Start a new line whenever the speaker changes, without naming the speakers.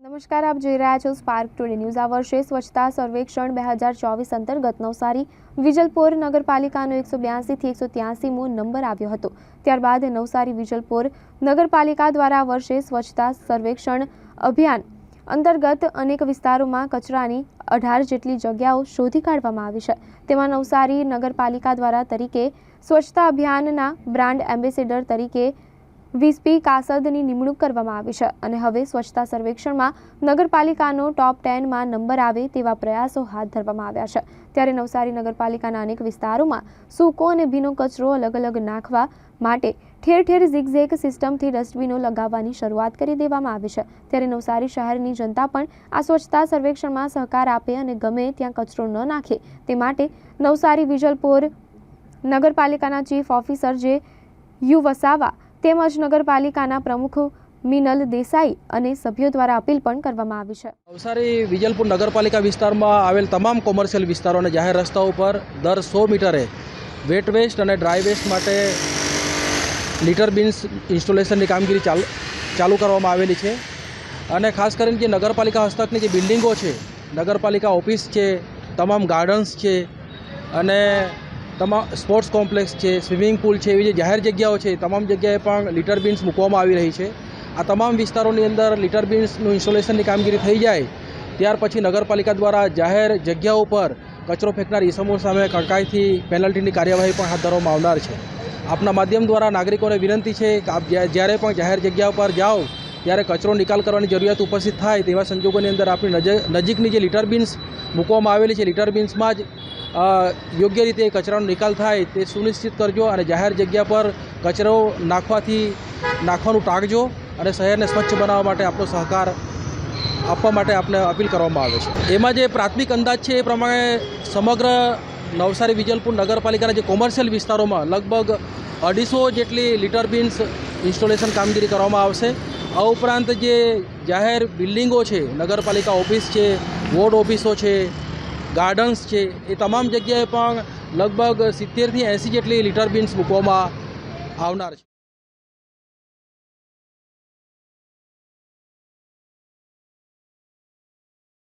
નમસ્કાર, આપ જોઈ રહ્યા છો સ્પાર્ક ટુડે ન્યૂઝ। આ વર્ષે સ્વચ્છતા સર્વેક્ષણ 2024 અંતર્ગત નવસારી વિજલપોર નગરપાલિકાનો 182 થી 183મો નંબર આવ્યો હતો। ત્યારબાદ નવસારી વિજલપોર નગરપાલિકા દ્વારા આ વર્ષે સ્વચ્છતા સર્વેક્ષણ અભિયાન અંતર્ગત અનેક વિસ્તારોમાં કચરાની 18 જેટલી જગ્યાઓ શોધી કાઢવામાં આવી છે। તેમાં નવસારી નગરપાલિકા દ્વારા તરીકે સ્વચ્છતા અભિયાનના બ્રાન્ડ એમ્બેસેડર તરીકે વીસપી કાસદની નિમણૂક કરવામાં આવી છે અને હવે સ્વચ્છતા સર્વેક્ષણમાં નગરપાલિકાનો ટોપ 10માં નંબર આવે તેવા પ્રયાસો હાથ ધરવામાં આવ્યા છે। ત્યારે નવસારી નગરપાલિકાના અનેક વિસ્તારોમાં સૂકો અને ભીનો કચરો અલગ અલગ નાખવા માટે ઠેર ઠેર ઝિગઝેગ સિસ્ટમથી ડસ્ટબિનો લગાવવાની શરૂઆત કરી દેવામાં આવી છે। ત્યારે નવસારી શહેરની જનતા પણ આ સ્વચ્છતા સર્વેક્ષણમાં સહકાર આપે અને ગમે ત્યાં કચરો ન નાખે તે માટે નવસારી વિજલપોર નગરપાલિકાના ચીફ ઓફિસર જે યુ વસાવા તેમજ નગરપાલિકાના પ્રમુખ મિનલ દેસાઈ અને સભ્યો દ્વારા અપીલ પણ કરવામાં આવી છે।
નવસારી વિજલપુર નગરપાલિકા વિસ્તારમાં આવેલ તમામ કોમર્શિયલ વિસ્તારો અને જાહેર રસ્તાઓ પર દર 100 મીટરે વેટ વેસ્ટ અને ડ્રાય વેસ્ટ માટે લિટર બિન્સ ઇન્સ્ટોલેશનની કામગીરી ચાલુ કરવામાં આવેલી છે અને ખાસ કરીને જે નગરપાલિકા હસ્તકની જે બિલ્ડિંગો છે, નગરપાલિકા ઓફિસ છે, તમામ ગાર્ડન્સ છે અને તમામ સ્પોર્ટ્સ કોમ્પ્લેક્સ છે, સ્વિમિંગ પુલ છે, એવી જે જાહેર જગ્યાઓ છે તમામ જગ્યાએ પણ લિટર બિન્સ મૂકવામાં આવી રહી છે। આ તમામ વિસ્તારોની અંદર લિટર બિન્સનું ઇન્સ્ટોલેશનની કામગીરી થઈ જાય ત્યાર પછી નગરપાલિકા દ્વારા જાહેર જગ્યાઓ પર કચરો ફેંકનાર ઇસમો સામે કડકાઈથી પેનલ્ટીની કાર્યવાહી પણ હાથ ધરવામાં આવનાર છે। આપના માધ્યમ દ્વારા નાગરિકોને વિનંતી છે કે આપ જ્યારે પણ જાહેર જગ્યા પર જાઓ ત્યારે કચરો નિકાલ કરવાની જરૂરિયાત ઉપસ્થિત થાય તેવા સંજોગોની અંદર આપણી નજીકની જે લિટર બિન્સ મૂકવામાં આવેલી છે લિટર બિન્સમાં જ યોગ્ય રીતે કચરાનો નિકાલ થાય તે સુનિશ્ચિત કરજો અને જાહેર જગ્યા પર કચરો નાખવાનું ટાળજો અને શહેરને સ્વચ્છ બનાવવા માટે આપણો સહકાર આપવા માટે આપને અપીલ કરવામાં આવે છે। એમાં જે પ્રાથમિક અંદાજ છે એ પ્રમાણે સમગ્ર નવસારી વિજલપુર નગરપાલિકાના જે કોમર્શિયલ વિસ્તારોમાં લગભગ 250 જેટલી લિટર બિન્સ ઇન્સ્ટોલેશન કામગીરી કરવામાં આવશે। આ ઉપરાંત જે જાહેર બિલ્ડિંગો છે, નગરપાલિકા ઓફિસ છે, વોર્ડ ઓફિસો છે, ગાર્ડન્સ છે, એ તમામ જગ્યાએ પણ લગભગ 70 થી 80 જેટલી લિટર બિન્સ મૂકવામાં આવનાર છે।